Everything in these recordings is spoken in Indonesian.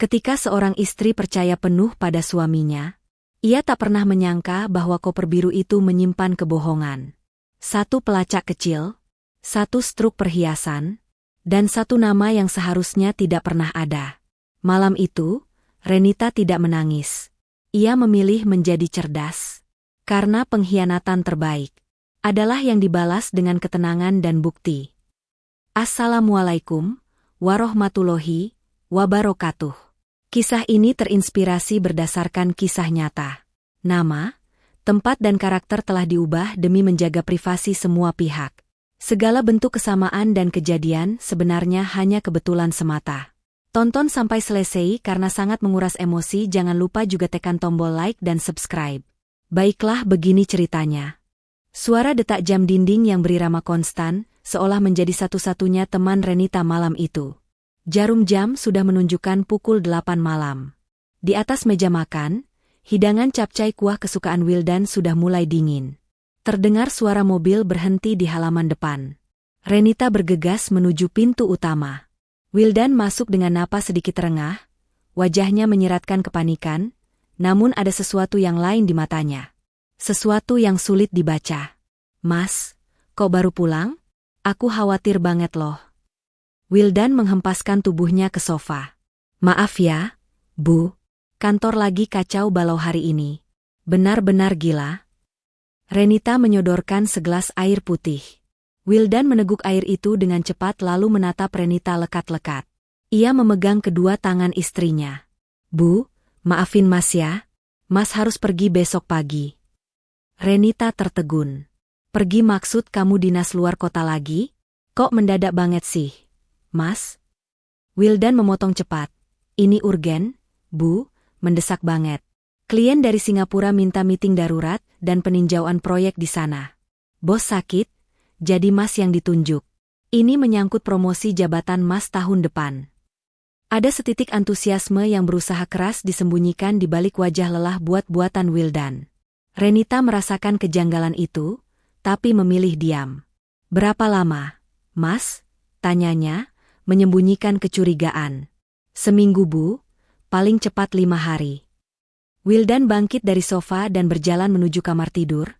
Ketika seorang istri percaya penuh pada suaminya, ia tak pernah menyangka bahwa koper biru itu menyimpan kebohongan. Satu pelacak kecil, satu struk perhiasan, dan satu nama yang seharusnya tidak pernah ada. Malam itu, Renita tidak menangis. Ia memilih menjadi cerdas. Karena pengkhianatan terbaik adalah yang dibalas dengan ketenangan dan bukti. Assalamualaikum warahmatullahi wabarakatuh. Kisah ini terinspirasi berdasarkan kisah nyata. Nama, tempat dan karakter telah diubah demi menjaga privasi semua pihak. Segala bentuk kesamaan dan kejadian sebenarnya hanya kebetulan semata. Tonton sampai selesai karena sangat menguras emosi. Jangan lupa juga tekan tombol like dan subscribe. Baiklah, begini ceritanya. Suara detak jam dinding yang berirama konstan, seolah menjadi satu-satunya teman Renita malam itu. Jarum jam sudah menunjukkan pukul 8 malam. Di atas meja makan, hidangan capcay kuah kesukaan Wildan sudah mulai dingin. Terdengar suara mobil berhenti di halaman depan. Renita bergegas menuju pintu utama. Wildan masuk dengan napas sedikit terengah, wajahnya menyiratkan kepanikan, namun ada sesuatu yang lain di matanya. Sesuatu yang sulit dibaca. Mas, kok baru pulang? Aku khawatir banget loh. Wildan menghempaskan tubuhnya ke sofa. Maaf ya, Bu. Kantor lagi kacau balau hari ini. Benar-benar gila. Renita menyodorkan segelas air putih. Wildan meneguk air itu dengan cepat lalu menatap Renita lekat-lekat. Ia memegang kedua tangan istrinya. Bu, maafin Mas ya. Mas harus pergi besok pagi. Renita tertegun. Pergi maksud kamu dinas luar kota lagi? Kok mendadak banget sih, Mas? Wildan memotong cepat. Ini urgen, Bu, mendesak banget. Klien dari Singapura minta meeting darurat dan peninjauan proyek di sana. Bos sakit, jadi Mas yang ditunjuk. Ini menyangkut promosi jabatan Mas tahun depan. Ada setitik antusiasme yang berusaha keras disembunyikan di balik wajah lelah buat-buatan Wildan. Renita merasakan kejanggalan itu, tapi memilih diam. Berapa lama, Mas? Tanyanya, menyembunyikan kecurigaan. Seminggu Bu, paling cepat 5 hari. Wildan bangkit dari sofa dan berjalan menuju kamar tidur,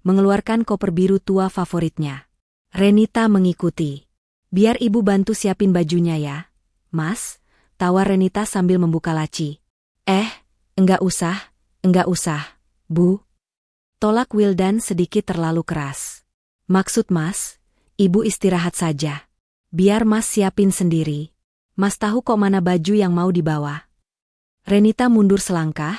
mengeluarkan koper biru tua favoritnya. Renita mengikuti. Biar ibu bantu siapin bajunya ya, Mas, tawar Renita sambil membuka laci. Enggak usah, Bu. Tolak Wildan sedikit terlalu keras. Maksud Mas, ibu istirahat saja. Biar Mas siapin sendiri. Mas tahu kok mana baju yang mau dibawa. Renita mundur selangkah,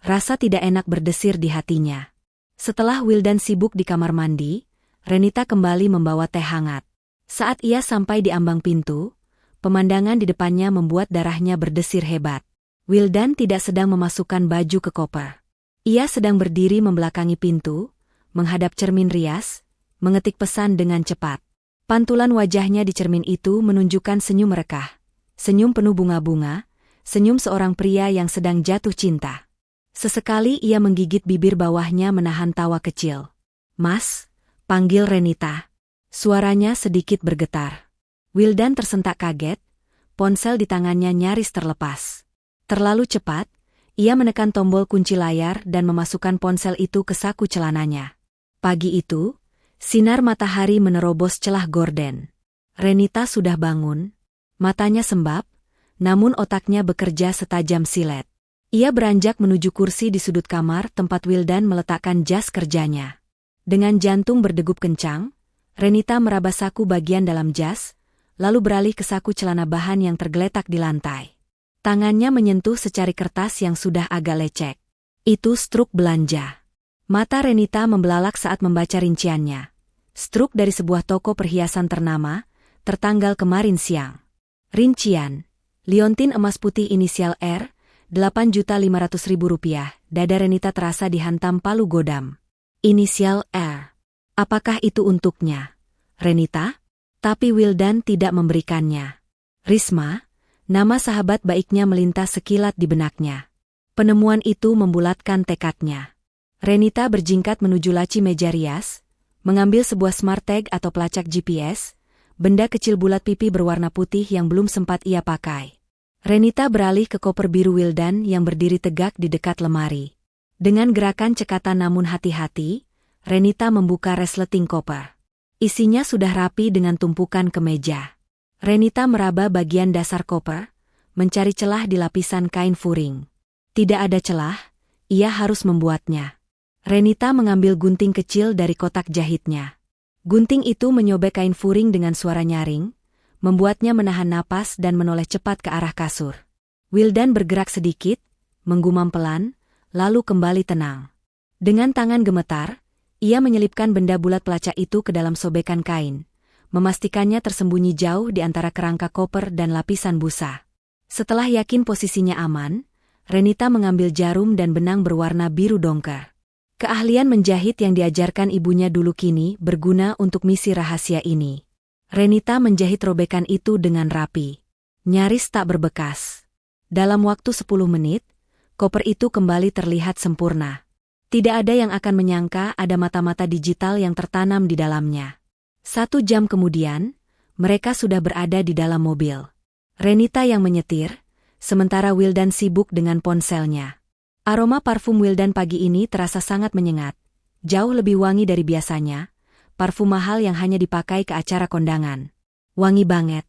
rasa tidak enak berdesir di hatinya. Setelah Wildan sibuk di kamar mandi, Renita kembali membawa teh hangat. Saat ia sampai di ambang pintu, pemandangan di depannya membuat darahnya berdesir hebat. Wildan tidak sedang memasukkan baju ke koper. Ia sedang berdiri membelakangi pintu, menghadap cermin rias, mengetik pesan dengan cepat. Pantulan wajahnya di cermin itu menunjukkan senyum merekah. Senyum penuh bunga-bunga, senyum seorang pria yang sedang jatuh cinta. Sesekali ia menggigit bibir bawahnya menahan tawa kecil. Mas, panggil Renita. Suaranya sedikit bergetar. Wildan tersentak kaget, ponsel di tangannya nyaris terlepas. Terlalu cepat, ia menekan tombol kunci layar dan memasukkan ponsel itu ke saku celananya. Pagi itu, sinar matahari menerobos celah gorden. Renita sudah bangun, matanya sembab, namun otaknya bekerja setajam silet. Ia beranjak menuju kursi di sudut kamar tempat Wildan meletakkan jas kerjanya. Dengan jantung berdegup kencang, Renita meraba saku bagian dalam jas, lalu beralih ke saku celana bahan yang tergeletak di lantai. Tangannya menyentuh secari kertas yang sudah agak lecek. Itu struk belanja. Mata Renita membelalak saat membaca rinciannya. Struk dari sebuah toko perhiasan ternama, tertanggal kemarin siang. Rincian, liontin emas putih inisial R, Rp8.500.000. Dada Renita terasa dihantam palu godam. Inisial R. Apakah itu untuknya, Renita? Tapi Wildan tidak memberikannya. Risma, nama sahabat baiknya melintas sekilat di benaknya. Penemuan itu membulatkan tekadnya. Renita berjingkat menuju laci meja rias, mengambil sebuah smart tag atau pelacak GPS, benda kecil bulat pipi berwarna putih yang belum sempat ia pakai. Renita beralih ke koper biru Wildan yang berdiri tegak di dekat lemari. Dengan gerakan cekatan namun hati-hati, Renita membuka resleting koper. Isinya sudah rapi dengan tumpukan kemeja. Renita meraba bagian dasar koper, mencari celah di lapisan kain furing. Tidak ada celah, ia harus membuatnya. Renita mengambil gunting kecil dari kotak jahitnya. Gunting itu menyobek kain furing dengan suara nyaring, membuatnya menahan napas dan menoleh cepat ke arah kasur. Wildan bergerak sedikit, menggumam pelan, lalu kembali tenang. Dengan tangan gemetar, ia menyelipkan benda bulat pelacak itu ke dalam sobekan kain, memastikannya tersembunyi jauh di antara kerangka koper dan lapisan busa. Setelah yakin posisinya aman, Renita mengambil jarum dan benang berwarna biru dongker. Keahlian menjahit yang diajarkan ibunya dulu kini berguna untuk misi rahasia ini. Renita menjahit robekan itu dengan rapi. Nyaris tak berbekas. Dalam waktu 10 menit, koper itu kembali terlihat sempurna. Tidak ada yang akan menyangka ada mata-mata digital yang tertanam di dalamnya. 1 jam kemudian, mereka sudah berada di dalam mobil. Renita yang menyetir, sementara Wildan sibuk dengan ponselnya. Aroma parfum Wildan pagi ini terasa sangat menyengat, jauh lebih wangi dari biasanya. Parfum mahal yang hanya dipakai ke acara kondangan. Wangi banget,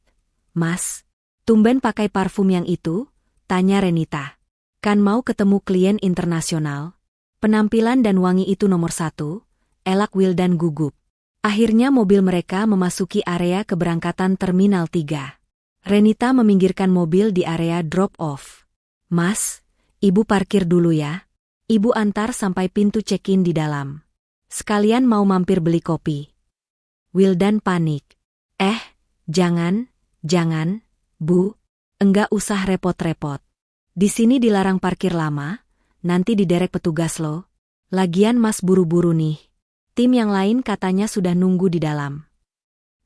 Mas. Tumben pakai parfum yang itu? Tanya Renita. Kan mau ketemu klien internasional? Penampilan dan wangi itu nomor 1, elak Wildan gugup. Akhirnya mobil mereka memasuki area keberangkatan Terminal 3. Renita meminggirkan mobil di area drop-off. Mas, Ibu parkir dulu ya. Ibu antar sampai pintu check-in di dalam. Sekalian mau mampir beli kopi. Wildan panik. Jangan, Bu. Enggak usah repot-repot. Di sini dilarang parkir lama, nanti diderek petugas lo. Lagian Mas buru-buru nih. Tim yang lain katanya sudah nunggu di dalam.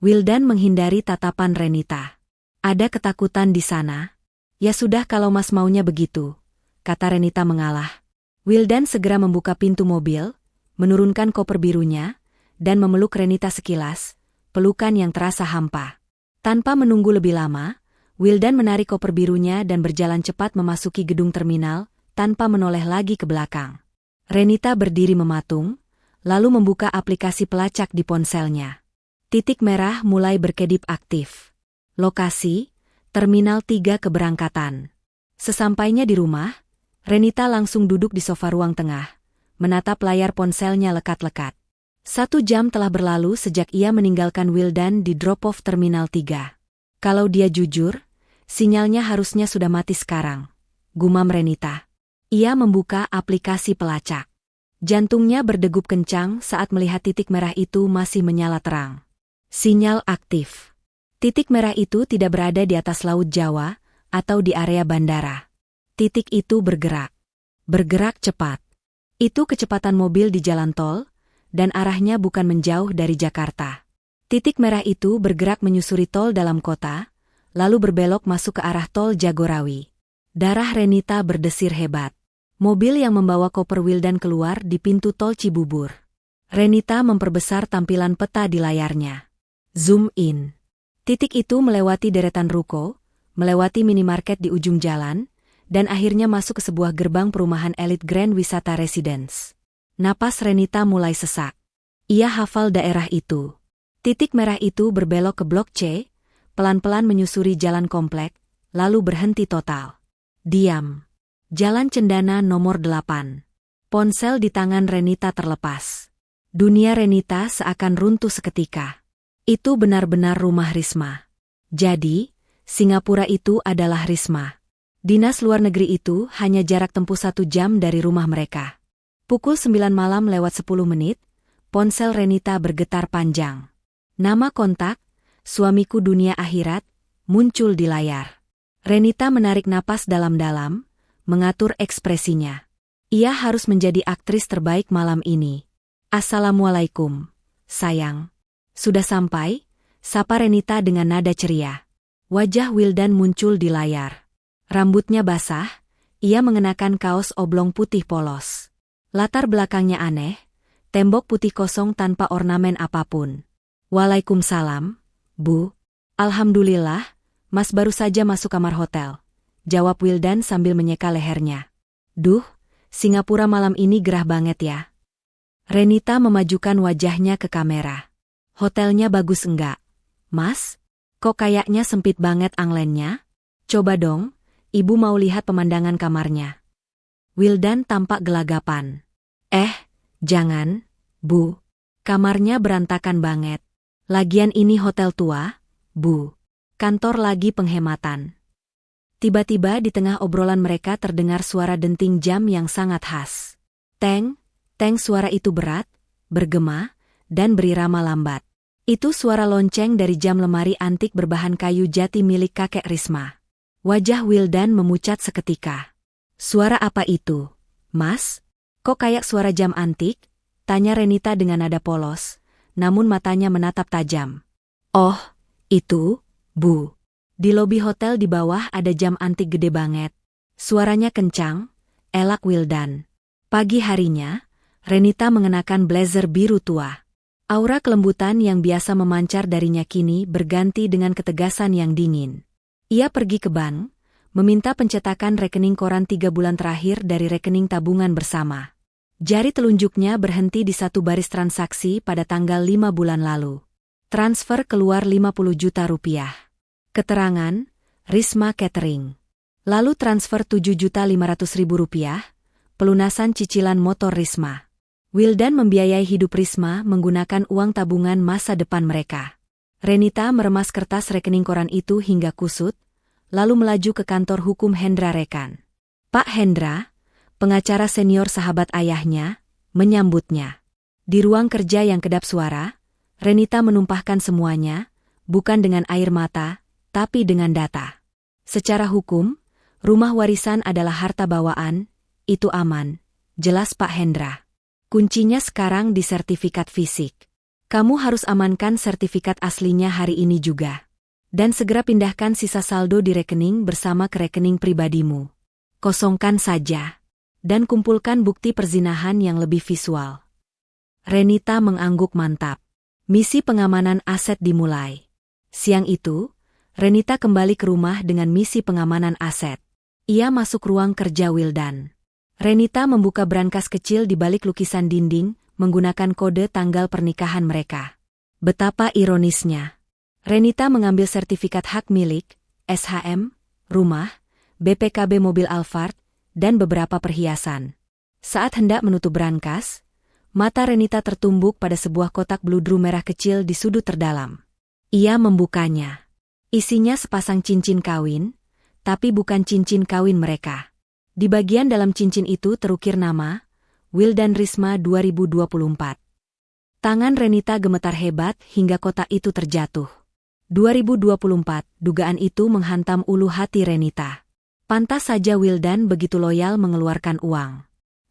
Wildan menghindari tatapan Renita. Ada ketakutan di sana? Ya sudah kalau Mas maunya begitu, kata Renita mengalah. Wildan segera membuka pintu mobil, menurunkan koper birunya, dan memeluk Renita sekilas, pelukan yang terasa hampa. Tanpa menunggu lebih lama, Wildan menarik koper birunya dan berjalan cepat memasuki gedung terminal, tanpa menoleh lagi ke belakang. Renita berdiri mematung, lalu membuka aplikasi pelacak di ponselnya. Titik merah mulai berkedip aktif. Lokasi, Terminal 3 keberangkatan. Sesampainya di rumah, Renita langsung duduk di sofa ruang tengah, menatap layar ponselnya lekat-lekat. 1 jam telah berlalu sejak ia meninggalkan Wildan di drop-off Terminal 3. Kalau dia jujur, sinyalnya harusnya sudah mati sekarang, gumam Renita. Ia membuka aplikasi pelacak. Jantungnya berdegup kencang saat melihat titik merah itu masih menyala terang. Sinyal aktif. Titik merah itu tidak berada di atas Laut Jawa atau di area bandara. Titik itu bergerak. Bergerak cepat. Itu kecepatan mobil di jalan tol, dan arahnya bukan menjauh dari Jakarta. Titik merah itu bergerak menyusuri tol dalam kota, lalu berbelok masuk ke arah tol Jagorawi. Darah Renita berdesir hebat. Mobil yang membawa koper Wildan keluar di pintu tol Cibubur. Renita memperbesar tampilan peta di layarnya. Zoom in. Titik itu melewati deretan ruko, melewati minimarket di ujung jalan, dan akhirnya masuk ke sebuah gerbang perumahan elit Grand Wisata Residence. Napas Renita mulai sesak. Ia hafal daerah itu. Titik merah itu berbelok ke Blok C, pelan-pelan menyusuri jalan komplek, lalu berhenti total. Diam. Jalan Cendana nomor 8. Ponsel di tangan Renita terlepas. Dunia Renita seakan runtuh seketika. Itu benar-benar rumah Risma. Jadi, Singapura itu adalah Risma. Dinas luar negeri itu hanya jarak tempuh 1 jam dari rumah mereka. Pukul 9 malam lewat 10 menit, ponsel Renita bergetar panjang. Nama kontak, suamiku dunia akhirat, muncul di layar. Renita menarik napas dalam-dalam, mengatur ekspresinya. Ia harus menjadi aktris terbaik malam ini. Assalamualaikum, sayang. Sudah sampai? Sapa Renita dengan nada ceria. Wajah Wildan muncul di layar. Rambutnya basah, ia mengenakan kaos oblong putih polos. Latar belakangnya aneh, tembok putih kosong tanpa ornamen apapun. Waalaikumsalam, Bu. Alhamdulillah, Mas baru saja masuk kamar hotel. jawab Wildan sambil menyeka lehernya. Duh, Singapura malam ini gerah banget ya. Renita memajukan wajahnya ke kamera. Hotelnya bagus enggak? Mas? Kok kayaknya sempit banget anglennya? Coba dong, ibu mau lihat pemandangan kamarnya. Wildan tampak gelagapan. Jangan, Bu. Kamarnya berantakan banget. Lagian ini hotel tua, Bu. Kantor lagi penghematan. Tiba-tiba di tengah obrolan mereka terdengar suara denting jam yang sangat khas. Teng, teng, suara itu berat, bergema, dan berirama lambat. Itu suara lonceng dari jam lemari antik berbahan kayu jati milik kakek Risma. Wajah Wildan memucat seketika. Suara apa itu, Mas? Kok kayak suara jam antik? Tanya Renita dengan nada polos, namun matanya menatap tajam. Oh, itu, Bu. Di lobi hotel di bawah ada jam antik gede banget. Suaranya kencang, elak Wildan. Pagi harinya, Renita mengenakan blazer biru tua. Aura kelembutan yang biasa memancar darinya kini berganti dengan ketegasan yang dingin. Ia pergi ke bank, meminta pencetakan rekening koran 3 bulan terakhir dari rekening tabungan bersama. Jari telunjuknya berhenti di satu baris transaksi pada tanggal 5 bulan lalu. Transfer keluar 50 juta rupiah. Keterangan, Risma Catering. Lalu transfer 7.500.000 rupiah, pelunasan cicilan motor Risma. Wildan membiayai hidup Risma menggunakan uang tabungan masa depan mereka. Renita meremas kertas rekening koran itu hingga kusut, lalu melaju ke kantor hukum Hendra Rekan. Pak Hendra, pengacara senior sahabat ayahnya, menyambutnya. Di ruang kerja yang kedap suara, Renita menumpahkan semuanya, bukan dengan air mata, tapi dengan data. Secara hukum, rumah warisan adalah harta bawaan, itu aman, jelas Pak Hendra. Kuncinya sekarang di sertifikat fisik. Kamu harus amankan sertifikat aslinya hari ini juga. Dan segera pindahkan sisa saldo di rekening bersama ke rekening pribadimu. Kosongkan saja. Dan kumpulkan bukti perzinahan yang lebih visual. Renita mengangguk mantap. Misi pengamanan aset dimulai. Siang itu, Renita kembali ke rumah dengan misi pengamanan aset. Ia masuk ruang kerja Wildan. Renita membuka brankas kecil di balik lukisan dinding, menggunakan kode tanggal pernikahan mereka. Betapa ironisnya. Renita mengambil sertifikat hak milik, SHM, rumah, BPKB mobil Alphard, dan beberapa perhiasan. Saat hendak menutup brankas, mata Renita tertumbuk pada sebuah kotak bludru merah kecil di sudut terdalam. Ia membukanya. Isinya sepasang cincin kawin, tapi bukan cincin kawin mereka. Di bagian dalam cincin itu terukir nama, Wildan Risma 2024. Tangan Renita gemetar hebat hingga kotak itu terjatuh. 2024, dugaan itu menghantam ulu hati Renita. Pantas saja Wildan begitu loyal mengeluarkan uang.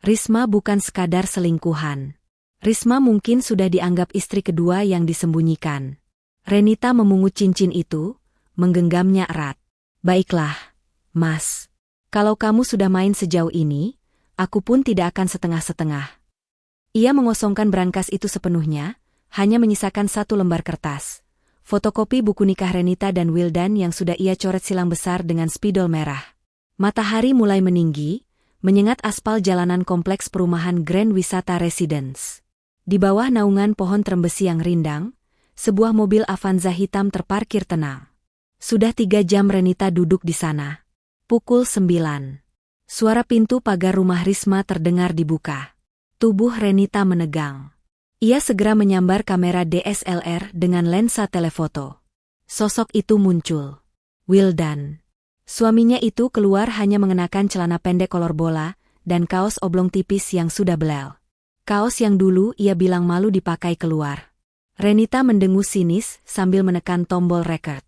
Risma bukan sekadar selingkuhan. Risma mungkin sudah dianggap istri kedua yang disembunyikan. Renita memungut cincin itu, menggenggamnya erat. Baiklah, Mas. Kalau kamu sudah main sejauh ini, aku pun tidak akan setengah-setengah. Ia mengosongkan brankas itu sepenuhnya, hanya menyisakan 1 lembar kertas. Fotokopi buku nikah Renita dan Wildan yang sudah ia coret silang besar dengan spidol merah. Matahari mulai meninggi, menyengat aspal jalanan kompleks perumahan Grand Wisata Residence. Di bawah naungan pohon trembesi yang rindang, sebuah mobil Avanza hitam terparkir tenang. Sudah 3 jam Renita duduk di sana. Pukul 9. Suara pintu pagar rumah Risma terdengar dibuka. Tubuh Renita menegang. Ia segera menyambar kamera DSLR dengan lensa telefoto. Sosok itu muncul. Wildan. Suaminya itu keluar hanya mengenakan celana pendek kolor bola dan kaos oblong tipis yang sudah belel. Kaos yang dulu ia bilang malu dipakai keluar. Renita mendengus sinis sambil menekan tombol record.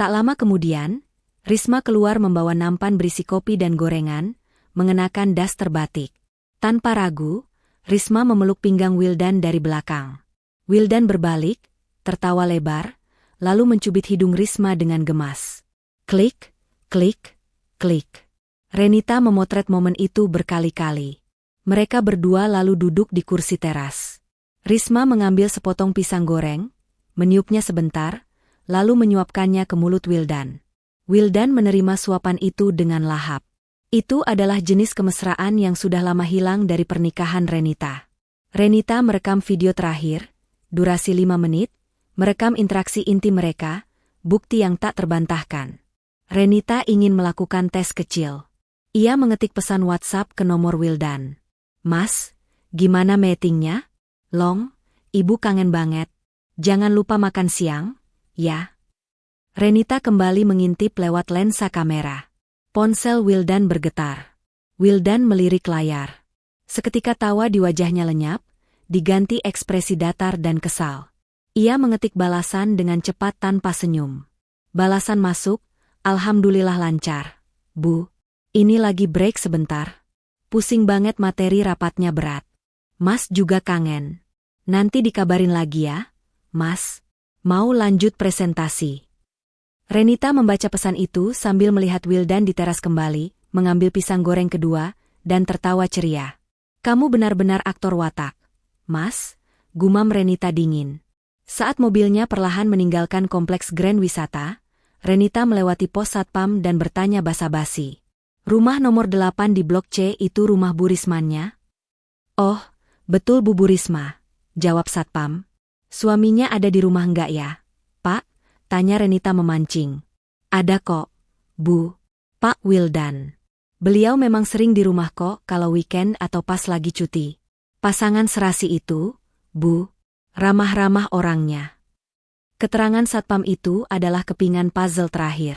Tak lama kemudian, Risma keluar membawa nampan berisi kopi dan gorengan, mengenakan daster batik. Tanpa ragu, Risma memeluk pinggang Wildan dari belakang. Wildan berbalik, tertawa lebar, lalu mencubit hidung Risma dengan gemas. Klik, klik, klik. Renita memotret momen itu berkali-kali. Mereka berdua lalu duduk di kursi teras. Risma mengambil sepotong pisang goreng, meniupnya sebentar, lalu menyuapkannya ke mulut Wildan. Wildan menerima suapan itu dengan lahap. Itu adalah jenis kemesraan yang sudah lama hilang dari pernikahan Renita. Renita merekam video terakhir, durasi 5 menit, merekam interaksi intim mereka, bukti yang tak terbantahkan. Renita ingin melakukan tes kecil. Ia mengetik pesan WhatsApp ke nomor Wildan. "Mas, gimana meetingnya? Long, ibu kangen banget. Jangan lupa makan siang, ya." Renita kembali mengintip lewat lensa kamera. Ponsel Wildan bergetar. Wildan melirik layar. Seketika tawa di wajahnya lenyap, diganti ekspresi datar dan kesal. Ia mengetik balasan dengan cepat tanpa senyum. Balasan masuk, "Alhamdulillah lancar. Bu, ini lagi break sebentar. Pusing banget materi rapatnya berat. Mas juga kangen. Nanti dikabarin lagi ya, Mas. Mau lanjut presentasi." Renita membaca pesan itu sambil melihat Wildan di teras kembali, mengambil pisang goreng kedua, dan tertawa ceria. "Kamu benar-benar aktor watak, Mas," gumam Renita dingin. Saat mobilnya perlahan meninggalkan kompleks Grand Wisata, Renita melewati pos satpam dan bertanya basa-basi. "Rumah nomor 8 di Blok C itu rumah Bu Rismannya?" "Oh, betul Bu Risma," jawab satpam. "Suaminya ada di rumah enggak ya, Pak?" tanya Renita memancing. "Ada kok, Bu. Pak Wildan. Beliau memang sering di rumah kok kalau weekend atau pas lagi cuti. Pasangan serasi itu, Bu. Ramah-ramah orangnya." Keterangan satpam itu adalah kepingan puzzle terakhir.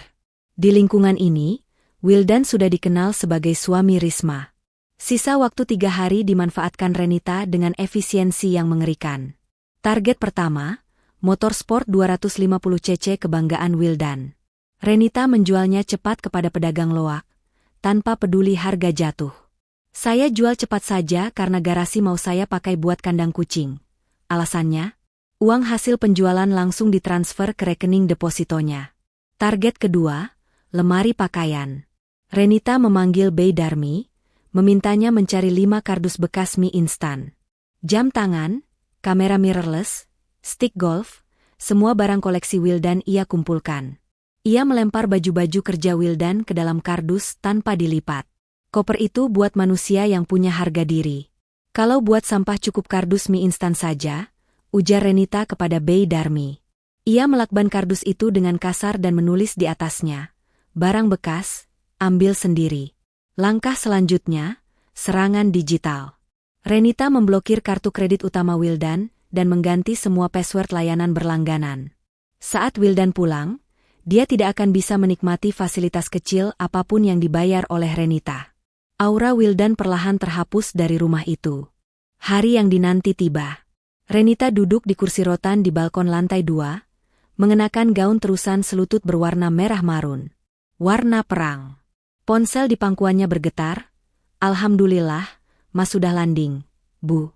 Di lingkungan ini, Wildan sudah dikenal sebagai suami Risma. Sisa waktu 3 hari dimanfaatkan Renita dengan efisiensi yang mengerikan. Target pertama, motor sport 250 cc kebanggaan Wildan. Renita menjualnya cepat kepada pedagang loak, tanpa peduli harga jatuh. "Saya jual cepat saja karena garasi mau saya pakai buat kandang kucing." Alasannya, uang hasil penjualan langsung ditransfer ke rekening depositonya. Target kedua, lemari pakaian. Renita memanggil Bey Darmi, memintanya mencari 5 kardus bekas mie instan. Jam tangan, kamera mirrorless, stick golf, semua barang koleksi Wildan ia kumpulkan. Ia melempar baju-baju kerja Wildan ke dalam kardus tanpa dilipat. "Koper itu buat manusia yang punya harga diri. Kalau buat sampah cukup kardus mie instan saja," ujar Renita kepada Bey Darmi. Ia melakban kardus itu dengan kasar dan menulis di atasnya, "Barang bekas, ambil sendiri." Langkah selanjutnya, serangan digital. Renita memblokir kartu kredit utama Wildan dan mengganti semua password layanan berlangganan. Saat Wildan pulang, dia tidak akan bisa menikmati fasilitas kecil apapun yang dibayar oleh Renita. Aura Wildan perlahan terhapus dari rumah itu. Hari yang dinanti tiba. Renita duduk di kursi rotan di balkon lantai 2, mengenakan gaun terusan selutut berwarna merah marun. Warna perang. Ponsel di pangkuannya bergetar. "Alhamdulillah, Mas sudah landing, Bu."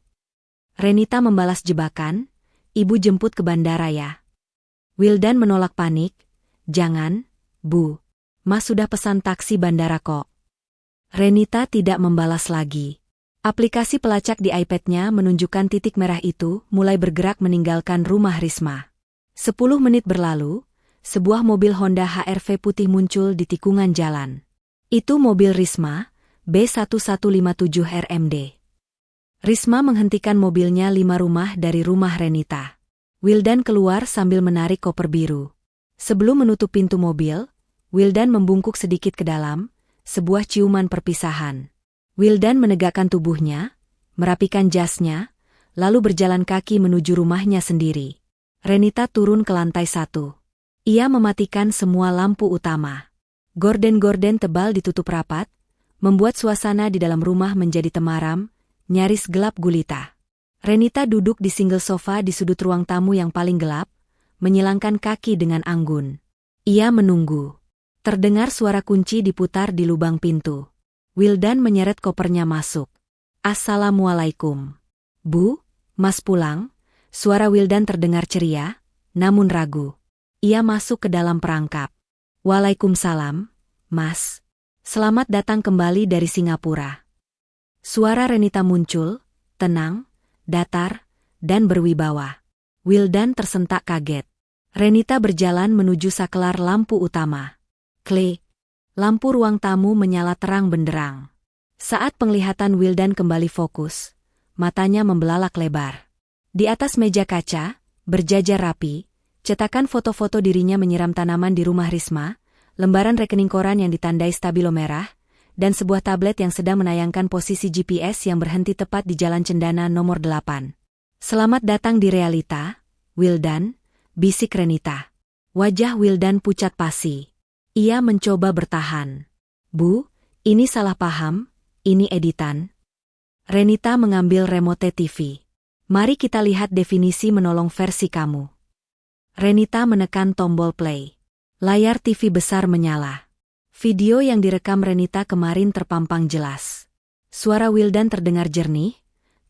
Renita membalas jebakan, "Ibu jemput ke bandara ya." Wildan menolak panik, "Jangan, Bu. Mas sudah pesan taksi bandara kok." Renita tidak membalas lagi. Aplikasi pelacak di iPad-nya menunjukkan titik merah itu mulai bergerak meninggalkan rumah Risma. 10 menit berlalu, sebuah mobil Honda HR-V putih muncul di tikungan jalan. Itu mobil Risma, B1157 RMD. Risma menghentikan mobilnya 5 rumah dari rumah Renita. Wildan keluar sambil menarik koper biru. Sebelum menutup pintu mobil, Wildan membungkuk sedikit ke dalam, sebuah ciuman perpisahan. Wildan menegakkan tubuhnya, merapikan jasnya, lalu berjalan kaki menuju rumahnya sendiri. Renita turun ke lantai 1. Ia mematikan semua lampu utama. Gorden-gorden tebal ditutup rapat, membuat suasana di dalam rumah menjadi temaram, nyaris gelap gulita. Renita duduk di single sofa di sudut ruang tamu yang paling gelap, menyilangkan kaki dengan anggun. Ia menunggu. Terdengar suara kunci diputar di lubang pintu. Wildan menyeret kopernya masuk. "Assalamualaikum." "Bu, Mas pulang?" Suara Wildan terdengar ceria, namun ragu. Ia masuk ke dalam perangkap. "Waalaikumsalam, Mas. Selamat datang kembali dari Singapura." Suara Renita muncul, tenang, datar, dan berwibawa. Wildan tersentak kaget. Renita berjalan menuju saklar lampu utama. Klik. Lampu ruang tamu menyala terang benderang. Saat penglihatan Wildan kembali fokus, matanya membelalak lebar. Di atas meja kaca, berjajar rapi, cetakan foto-foto dirinya menyiram tanaman di rumah Risma, lembaran rekening koran yang ditandai stabilo merah, dan sebuah tablet yang sedang menayangkan posisi GPS yang berhenti tepat di Jalan Cendana nomor 8. Selamat datang di realita, Wildan, bisik Renita. Wajah Wildan pucat pasi. Ia mencoba bertahan. Bu, ini salah paham, ini editan. Renita mengambil remote TV. Mari kita lihat definisi menolong versi kamu. Renita menekan tombol play. Layar TV besar menyala. Video yang direkam Renita kemarin terpampang jelas. Suara Wildan terdengar jernih.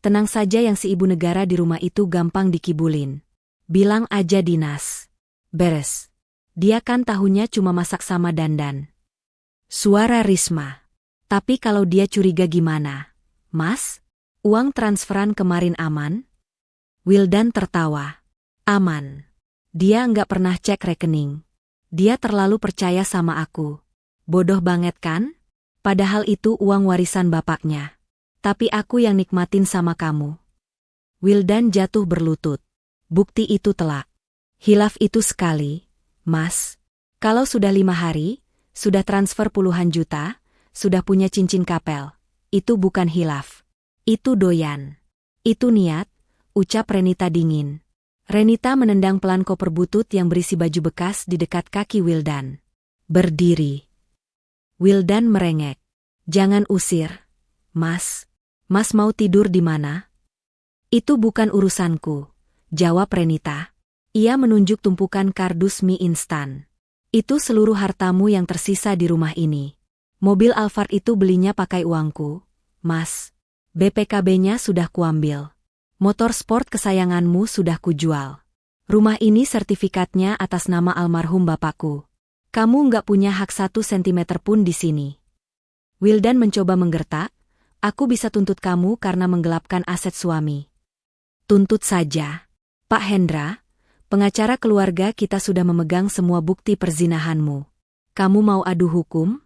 Tenang saja, yang si ibu negara di rumah itu gampang dikibulin. Bilang aja dinas. Beres. Dia kan tahunya cuma masak sama dandan. Suara Risma. Tapi kalau dia curiga gimana? Mas, uang transferan kemarin aman? Wildan tertawa. Aman. Dia nggak pernah cek rekening. Dia terlalu percaya sama aku. Bodoh banget kan? Padahal itu uang warisan bapaknya. Tapi aku yang nikmatin sama kamu. Wildan jatuh berlutut. Bukti itu telak. Hilaf itu sekali, Mas. Kalau sudah 5 hari, sudah transfer puluhan juta, sudah punya cincin kapel. Itu bukan hilaf. Itu doyan. Itu niat, ucap Renita dingin. Renita menendang pelan koper butut yang berisi baju bekas di dekat kaki Wildan. Berdiri. Wildan merengek. Jangan usir, Mas. Mas mau tidur di mana? Itu bukan urusanku, jawab Renita. Ia menunjuk tumpukan kardus mie instan. Itu seluruh hartamu yang tersisa di rumah ini. Mobil Alphard itu belinya pakai uangku, Mas. BPKB-nya sudah kuambil. Motor sport kesayanganmu sudah kujual. Rumah ini sertifikatnya atas nama almarhum bapakku. Kamu nggak punya hak 1 sentimeter pun di sini. Wildan mencoba menggertak. Aku bisa tuntut kamu karena menggelapkan aset suami. Tuntut saja. Pak Hendra, pengacara keluarga kita sudah memegang semua bukti perzinahanmu. Kamu mau adu hukum?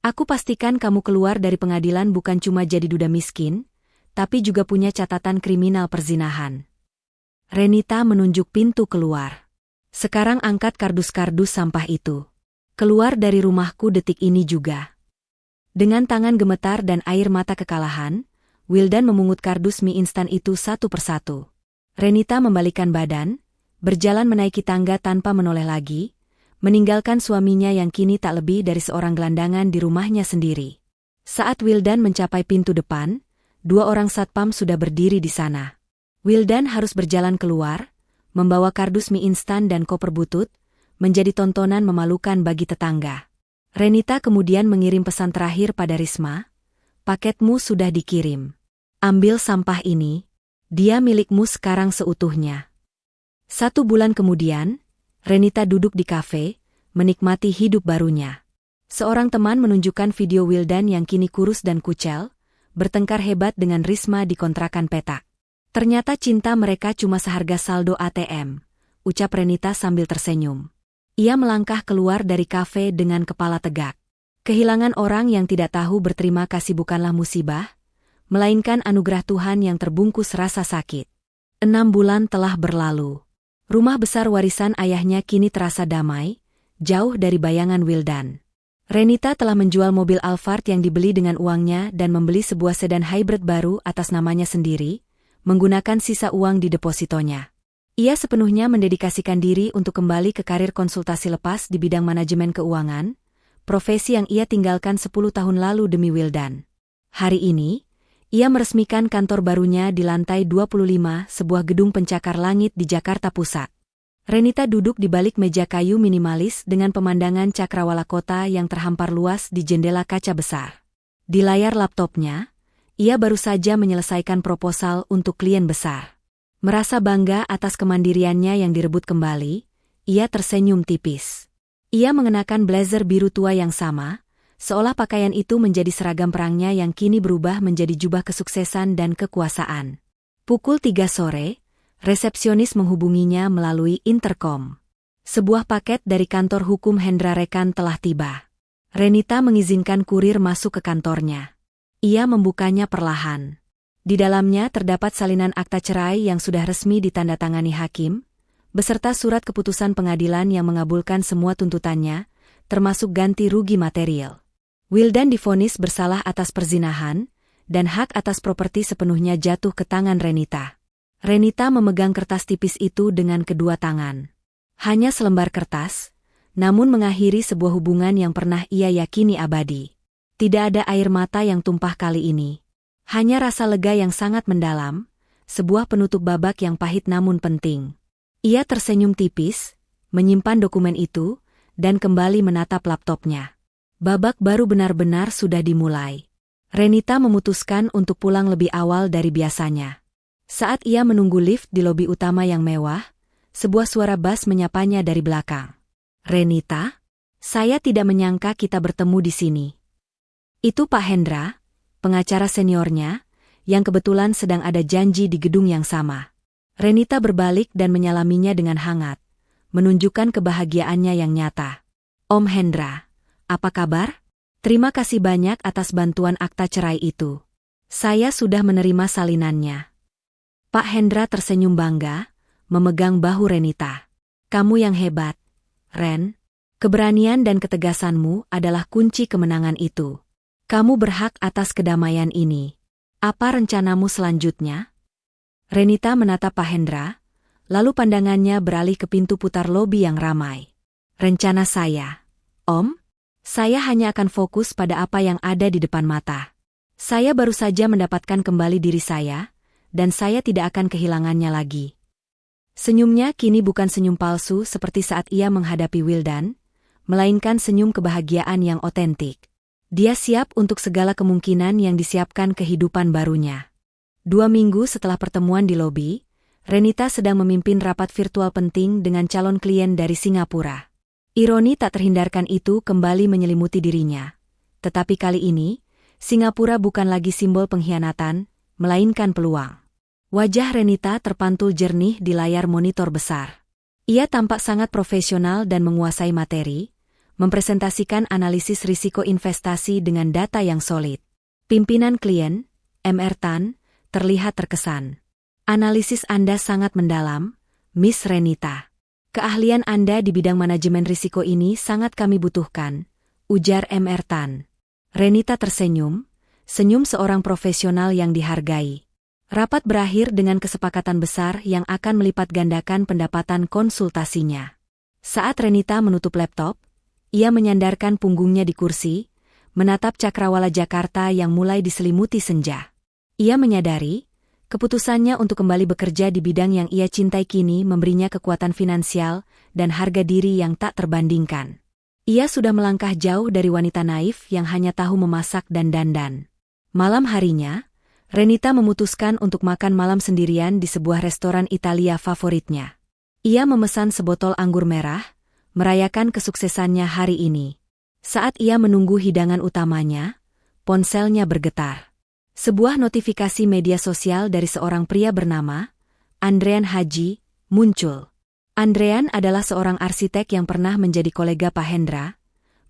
Aku pastikan kamu keluar dari pengadilan bukan cuma jadi duda miskin, tapi juga punya catatan kriminal perzinahan. Renita menunjuk pintu keluar. Sekarang angkat kardus-kardus sampah itu. Keluar dari rumahku detik ini juga. Dengan tangan gemetar dan air mata kekalahan, Wildan memungut kardus mie instan itu satu persatu. Renita membalikkan badan, berjalan menaiki tangga tanpa menoleh lagi, meninggalkan suaminya yang kini tak lebih dari seorang gelandangan di rumahnya sendiri. Saat Wildan mencapai pintu depan, 2 orang satpam sudah berdiri di sana. Wildan harus berjalan keluar, membawa kardus mie instan dan koper butut, menjadi tontonan memalukan bagi tetangga. Renita kemudian mengirim pesan terakhir pada Risma, paketmu sudah dikirim. Ambil sampah ini, dia milikmu sekarang seutuhnya. 1 bulan kemudian, Renita duduk di kafe, menikmati hidup barunya. Seorang teman menunjukkan video Wildan yang kini kurus dan kucel, bertengkar hebat dengan Risma di kontrakan petak. Ternyata cinta mereka cuma seharga saldo ATM, ucap Renita sambil tersenyum. Ia melangkah keluar dari kafe dengan kepala tegak. Kehilangan orang yang tidak tahu berterima kasih bukanlah musibah, melainkan anugerah Tuhan yang terbungkus rasa sakit. 6 bulan telah berlalu. Rumah besar warisan ayahnya kini terasa damai, jauh dari bayangan Wildan. Renita telah menjual mobil Alphard yang dibeli dengan uangnya dan membeli sebuah sedan hybrid baru atas namanya sendiri, menggunakan sisa uang di depositonya. Ia sepenuhnya mendedikasikan diri untuk kembali ke karir konsultasi lepas di bidang manajemen keuangan, profesi yang ia tinggalkan 10 tahun lalu demi Wildan. Hari ini, ia meresmikan kantor barunya di lantai 25 sebuah gedung pencakar langit di Jakarta Pusat. Renita duduk di balik meja kayu minimalis dengan pemandangan cakrawala kota yang terhampar luas di jendela kaca besar. Di layar laptopnya, ia baru saja menyelesaikan proposal untuk klien besar. Merasa bangga atas kemandiriannya yang direbut kembali, ia tersenyum tipis. Ia mengenakan blazer biru tua yang sama, seolah pakaian itu menjadi seragam perangnya yang kini berubah menjadi jubah kesuksesan dan kekuasaan. Pukul 3 sore, resepsionis menghubunginya melalui interkom. Sebuah paket dari kantor hukum Hendra Rekan telah tiba. Renita mengizinkan kurir masuk ke kantornya. Ia membukanya perlahan. Di dalamnya terdapat salinan akta cerai yang sudah resmi ditandatangani hakim, beserta surat keputusan pengadilan yang mengabulkan semua tuntutannya, termasuk ganti rugi material. Wildan divonis bersalah atas perzinahan, dan hak atas properti sepenuhnya jatuh ke tangan Renita. Renita memegang kertas tipis itu dengan kedua tangan. Hanya selembar kertas, namun mengakhiri sebuah hubungan yang pernah ia yakini abadi. Tidak ada air mata yang tumpah kali ini. Hanya rasa lega yang sangat mendalam, sebuah penutup babak yang pahit namun penting. Ia tersenyum tipis, menyimpan dokumen itu, dan kembali menatap laptopnya. Babak baru benar-benar sudah dimulai. Renita memutuskan untuk pulang lebih awal dari biasanya. Saat ia menunggu lift di lobi utama yang mewah, sebuah suara bas menyapanya dari belakang. "Renita, saya tidak menyangka kita bertemu di sini." Itu Pak Hendra, pengacara seniornya, yang kebetulan sedang ada janji di gedung yang sama. Renita berbalik dan menyalaminya dengan hangat, menunjukkan kebahagiaannya yang nyata. "Om Hendra, apa kabar? Terima kasih banyak atas bantuan akta cerai itu. Saya sudah menerima salinannya." Pak Hendra tersenyum bangga, memegang bahu Renita. "Kamu yang hebat, Ren. Keberanian dan ketegasanmu adalah kunci kemenangan itu. Kamu berhak atas kedamaian ini. Apa rencanamu selanjutnya?" Renita menatap Pak Hendra, lalu pandangannya beralih ke pintu putar lobi yang ramai. "Rencana saya, Om? Saya hanya akan fokus pada apa yang ada di depan mata. Saya baru saja mendapatkan kembali diri saya, dan saya tidak akan kehilangannya lagi." Senyumnya kini bukan senyum palsu seperti saat ia menghadapi Wildan, melainkan senyum kebahagiaan yang otentik. Dia siap untuk segala kemungkinan yang disiapkan kehidupan barunya. 2 minggu setelah pertemuan di lobi, Renita sedang memimpin rapat virtual penting dengan calon klien dari Singapura. Ironi tak terhindarkan itu kembali menyelimuti dirinya. Tetapi kali ini, Singapura bukan lagi simbol pengkhianatan, melainkan peluang. Wajah Renita terpantul jernih di layar monitor besar. Ia tampak sangat profesional dan menguasai materi, mempresentasikan analisis risiko investasi dengan data yang solid. Pimpinan klien, Mr. Tan, terlihat terkesan. "Analisis Anda sangat mendalam, Miss Renita. Keahlian Anda di bidang manajemen risiko ini sangat kami butuhkan," ujar Mr. Tan. Renita tersenyum, senyum seorang profesional yang dihargai. Rapat berakhir dengan kesepakatan besar yang akan melipat gandakan pendapatan konsultasinya. Saat Renita menutup laptop, ia menyandarkan punggungnya di kursi, menatap cakrawala Jakarta yang mulai diselimuti senja. Ia menyadari, keputusannya untuk kembali bekerja di bidang yang ia cintai kini memberinya kekuatan finansial dan harga diri yang tak terbandingkan. Ia sudah melangkah jauh dari wanita naif yang hanya tahu memasak dan dandan. Malam harinya, Renita memutuskan untuk makan malam sendirian di sebuah restoran Italia favoritnya. Ia memesan sebotol anggur merah, merayakan kesuksesannya hari ini. Saat ia menunggu hidangan utamanya, ponselnya bergetar. Sebuah notifikasi media sosial dari seorang pria bernama Andrean Haji muncul. Andrean adalah seorang arsitek yang pernah menjadi kolega Pak Hendra.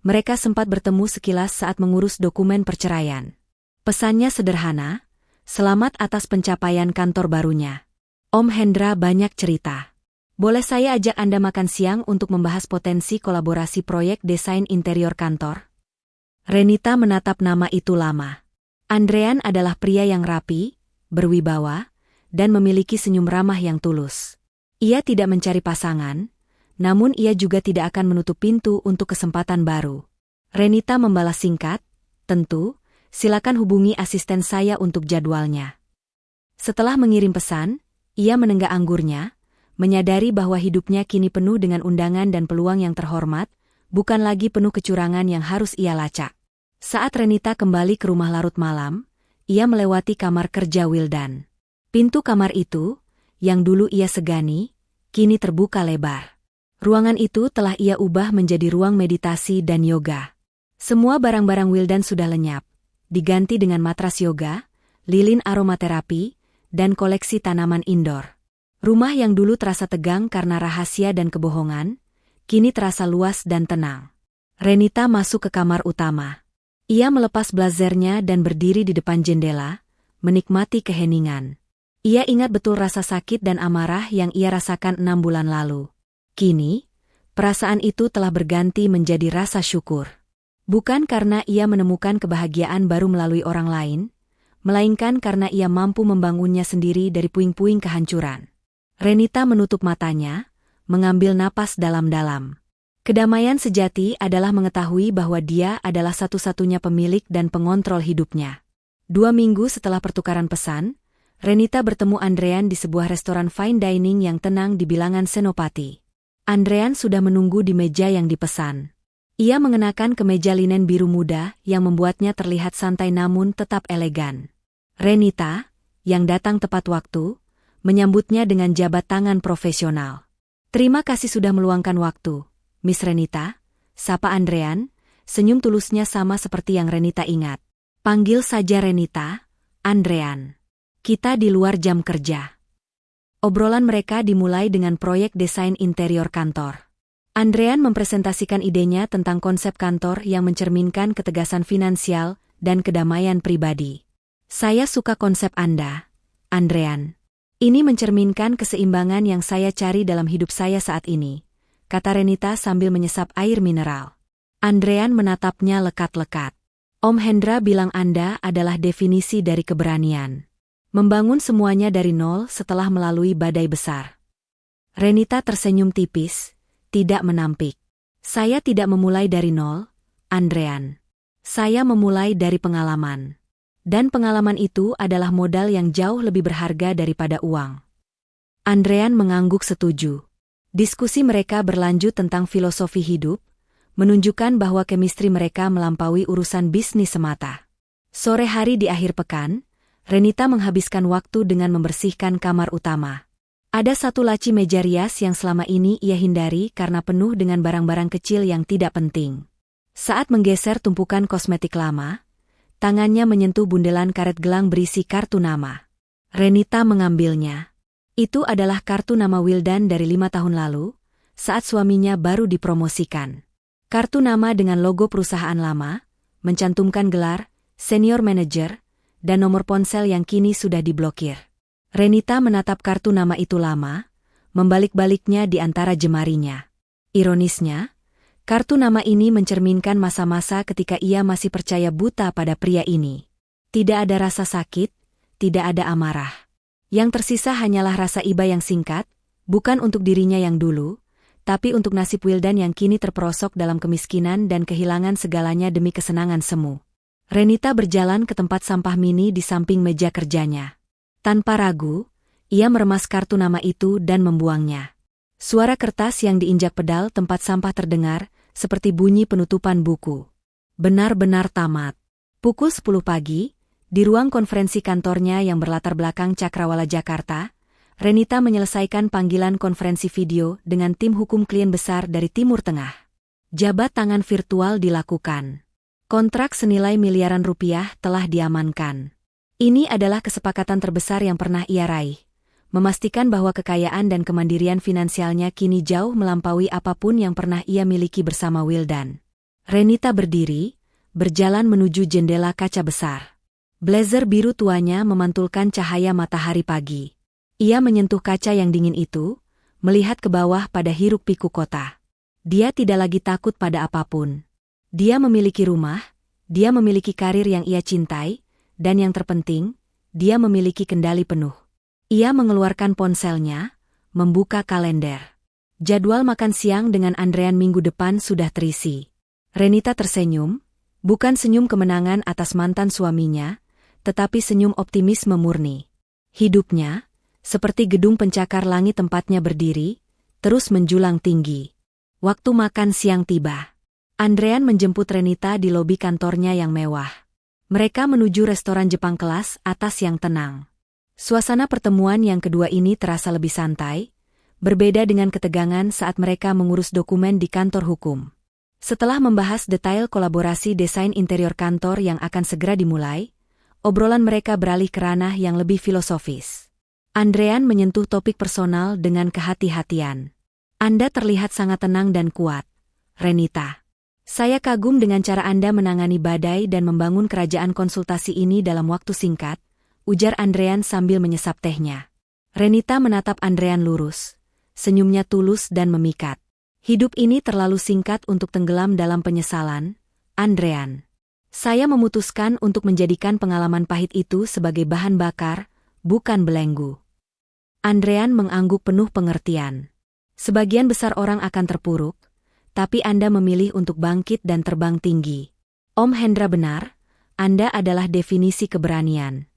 Mereka sempat bertemu sekilas saat mengurus dokumen perceraian. Pesannya sederhana, "Selamat atas pencapaian kantor barunya. Om Hendra banyak cerita. Boleh saya ajak Anda makan siang untuk membahas potensi kolaborasi proyek desain interior kantor?" Renita menatap nama itu lama. Andrean adalah pria yang rapi, berwibawa, dan memiliki senyum ramah yang tulus. Ia tidak mencari pasangan, namun ia juga tidak akan menutup pintu untuk kesempatan baru. Renita membalas singkat, "Tentu, silakan hubungi asisten saya untuk jadwalnya." Setelah mengirim pesan, ia menenggak anggurnya, menyadari bahwa hidupnya kini penuh dengan undangan dan peluang yang terhormat, bukan lagi penuh kecurangan yang harus ia lacak. Saat Renita kembali ke rumah larut malam, ia melewati kamar kerja Wildan. Pintu kamar itu, yang dulu ia segani, kini terbuka lebar. Ruangan itu telah ia ubah menjadi ruang meditasi dan yoga. Semua barang-barang Wildan sudah lenyap, diganti dengan matras yoga, lilin aromaterapi, dan koleksi tanaman indoor. Rumah yang dulu terasa tegang karena rahasia dan kebohongan, kini terasa luas dan tenang. Renita masuk ke kamar utama. Ia melepas blazernya dan berdiri di depan jendela, menikmati keheningan. Ia ingat betul rasa sakit dan amarah yang ia rasakan 6 bulan lalu. Kini, perasaan itu telah berganti menjadi rasa syukur. Bukan karena ia menemukan kebahagiaan baru melalui orang lain, melainkan karena ia mampu membangunnya sendiri dari puing-puing kehancuran. Renita menutup matanya, mengambil napas dalam-dalam. Kedamaian sejati adalah mengetahui bahwa dia adalah satu-satunya pemilik dan pengontrol hidupnya. 2 minggu setelah pertukaran pesan, Renita bertemu Andrean di sebuah restoran fine dining yang tenang di bilangan Senopati. Andrean sudah menunggu di meja yang dipesan. Ia mengenakan kemeja linen biru muda yang membuatnya terlihat santai namun tetap elegan. Renita, yang datang tepat waktu, menyambutnya dengan jabat tangan profesional. "Terima kasih sudah meluangkan waktu, Miss Renita," sapa Andrean, senyum tulusnya sama seperti yang Renita ingat. "Panggil saja Renita, Andrean. Kita di luar jam kerja." Obrolan mereka dimulai dengan proyek desain interior kantor. Andrean mempresentasikan idenya tentang konsep kantor yang mencerminkan ketegasan finansial dan kedamaian pribadi. "Saya suka konsep Anda, Andrean. Ini mencerminkan keseimbangan yang saya cari dalam hidup saya saat ini," kata Renita sambil menyesap air mineral. Andrean menatapnya lekat-lekat. "Om Hendra bilang Anda adalah definisi dari keberanian. Membangun semuanya dari nol setelah melalui badai besar." Renita tersenyum tipis, tidak menampik. "Saya tidak memulai dari nol, Andrean. Saya memulai dari pengalaman. Dan pengalaman itu adalah modal yang jauh lebih berharga daripada uang." Andrean mengangguk setuju. Diskusi mereka berlanjut tentang filosofi hidup, menunjukkan bahwa chemistry mereka melampaui urusan bisnis semata. Sore hari di akhir pekan, Renita menghabiskan waktu dengan membersihkan kamar utama. Ada satu laci meja rias yang selama ini ia hindari karena penuh dengan barang-barang kecil yang tidak penting. Saat menggeser tumpukan kosmetik lama, tangannya menyentuh bundelan karet gelang berisi kartu nama. Renita mengambilnya. Itu adalah kartu nama Wildan dari 5 tahun lalu, saat suaminya baru dipromosikan. Kartu nama dengan logo perusahaan lama, mencantumkan gelar, senior manager, dan nomor ponsel yang kini sudah diblokir. Renita menatap kartu nama itu lama, membalik-baliknya di antara jemarinya. Ironisnya, kartu nama ini mencerminkan masa-masa ketika ia masih percaya buta pada pria ini. Tidak ada rasa sakit, tidak ada amarah. Yang tersisa hanyalah rasa iba yang singkat, bukan untuk dirinya yang dulu, tapi untuk nasib Wildan yang kini terperosok dalam kemiskinan dan kehilangan segalanya demi kesenangan semu. Renita berjalan ke tempat sampah mini di samping meja kerjanya. Tanpa ragu, ia meremas kartu nama itu dan membuangnya. Suara kertas yang diinjak pedal tempat sampah terdengar, seperti bunyi penutupan buku. Benar-benar tamat. Pukul 10 pagi, di ruang konferensi kantornya yang berlatar belakang Cakrawala Jakarta, Renita menyelesaikan panggilan konferensi video dengan tim hukum klien besar dari Timur Tengah. Jabat tangan virtual dilakukan. Kontrak senilai miliaran rupiah telah diamankan. Ini adalah kesepakatan terbesar yang pernah ia raih, memastikan bahwa kekayaan dan kemandirian finansialnya kini jauh melampaui apapun yang pernah ia miliki bersama Wildan. Renita berdiri, berjalan menuju jendela kaca besar. Blazer biru tuanya memantulkan cahaya matahari pagi. Ia menyentuh kaca yang dingin itu, melihat ke bawah pada hiruk-pikuk kota. Dia tidak lagi takut pada apapun. Dia memiliki rumah, dia memiliki karir yang ia cintai, dan yang terpenting, dia memiliki kendali penuh. Ia mengeluarkan ponselnya, membuka kalender. Jadwal makan siang dengan Andrean minggu depan sudah terisi. Renita tersenyum, bukan senyum kemenangan atas mantan suaminya, tetapi senyum optimisme murni. Hidupnya, seperti gedung pencakar langit tempatnya berdiri, terus menjulang tinggi. Waktu makan siang tiba. Andrean menjemput Renita di lobi kantornya yang mewah. Mereka menuju restoran Jepang kelas atas yang tenang. Suasana pertemuan yang kedua ini terasa lebih santai, berbeda dengan ketegangan saat mereka mengurus dokumen di kantor hukum. Setelah membahas detail kolaborasi desain interior kantor yang akan segera dimulai, obrolan mereka beralih ke ranah yang lebih filosofis. Andrean menyentuh topik personal dengan kehati-hatian. "Anda terlihat sangat tenang dan kuat, Renita. Saya kagum dengan cara Anda menangani badai dan membangun kerajaan konsultasi ini dalam waktu singkat, ujar Andrean sambil menyesap tehnya. Renita menatap Andrean lurus. Senyumnya tulus dan memikat. Hidup ini terlalu singkat untuk tenggelam dalam penyesalan, Andrean. Saya memutuskan untuk menjadikan pengalaman pahit itu sebagai bahan bakar, bukan belenggu. Andrean mengangguk penuh pengertian. Sebagian besar orang akan terpuruk, tapi Anda memilih untuk bangkit dan terbang tinggi. Om Hendra benar, Anda adalah definisi keberanian.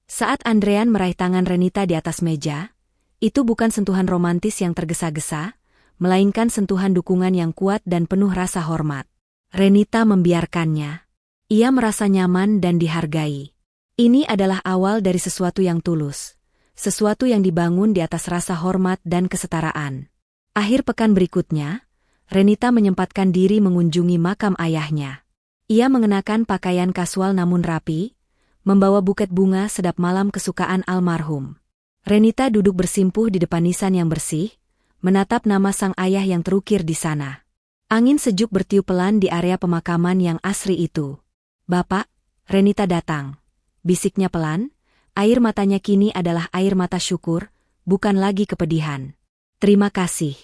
Saat Andrean meraih tangan Renita di atas meja, itu bukan sentuhan romantis yang tergesa-gesa, melainkan sentuhan dukungan yang kuat dan penuh rasa hormat. Renita membiarkannya. Ia merasa nyaman dan dihargai. Ini adalah awal dari sesuatu yang tulus, sesuatu yang dibangun di atas rasa hormat dan kesetaraan. Akhir pekan berikutnya, Renita menyempatkan diri mengunjungi makam ayahnya. Ia mengenakan pakaian kasual namun rapi, membawa buket bunga sedap malam kesukaan almarhum. Renita duduk bersimpuh di depan nisan yang bersih, menatap nama sang ayah yang terukir di sana. Angin sejuk bertiup pelan di area pemakaman yang asri itu. "Bapak," Renita datang. Bisiknya pelan, air matanya kini adalah air mata syukur, bukan lagi kepedihan. "Terima kasih,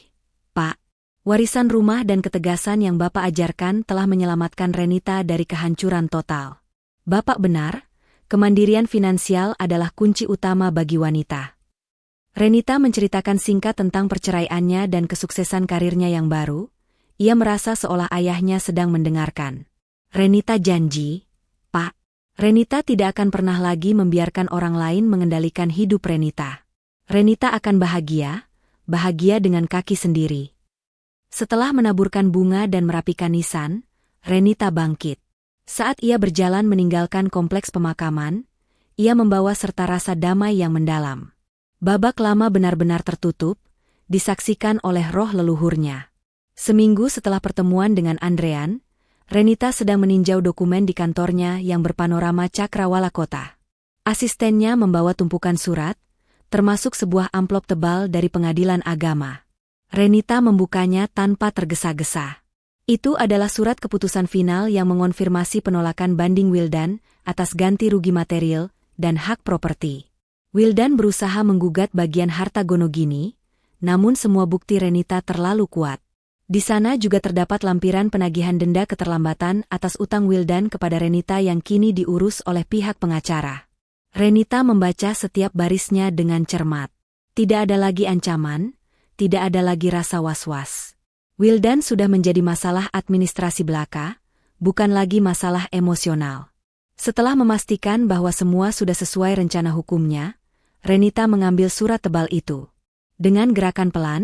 Pak. Warisan rumah dan ketegasan yang Bapak ajarkan telah menyelamatkan Renita dari kehancuran total. Bapak benar, kemandirian finansial adalah kunci utama bagi wanita." Renita menceritakan singkat tentang perceraiannya dan kesuksesan karirnya yang baru. Ia merasa seolah ayahnya sedang mendengarkan. Renita janji, "Pak, Renita tidak akan pernah lagi membiarkan orang lain mengendalikan hidup Renita. Renita akan bahagia dengan kaki sendiri." Setelah menaburkan bunga dan merapikan nisan, Renita bangkit. Saat ia berjalan meninggalkan kompleks pemakaman, ia membawa serta rasa damai yang mendalam. Babak lama benar-benar tertutup, disaksikan oleh roh leluhurnya. Seminggu setelah pertemuan dengan Andrean, Renita sedang meninjau dokumen di kantornya yang berpanorama cakrawala kota. Asistennya membawa tumpukan surat, termasuk sebuah amplop tebal dari pengadilan agama. Renita membukanya tanpa tergesa-gesa. Itu adalah surat keputusan final yang mengonfirmasi penolakan banding Wildan atas ganti rugi material dan hak properti. Wildan berusaha menggugat bagian harta Gonogini, namun semua bukti Renita terlalu kuat. Di sana juga terdapat lampiran penagihan denda keterlambatan atas utang Wildan kepada Renita yang kini diurus oleh pihak pengacara. Renita membaca setiap barisnya dengan cermat. Tidak ada lagi ancaman, tidak ada lagi rasa was-was. Wildan sudah menjadi masalah administrasi belaka, bukan lagi masalah emosional. Setelah memastikan bahwa semua sudah sesuai rencana hukumnya, Renita mengambil surat tebal itu. Dengan gerakan pelan,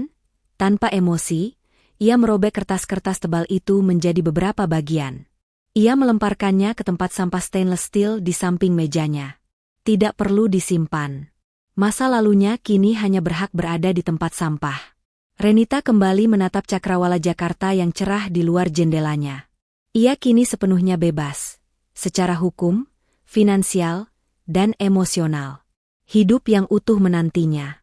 tanpa emosi, ia merobek kertas-kertas tebal itu menjadi beberapa bagian. Ia melemparkannya ke tempat sampah stainless steel di samping mejanya. Tidak perlu disimpan. Masa lalunya kini hanya berhak berada di tempat sampah. Renita kembali menatap cakrawala Jakarta yang cerah di luar jendelanya. Ia kini sepenuhnya bebas, secara hukum, finansial, dan emosional. Hidup yang utuh menantinya.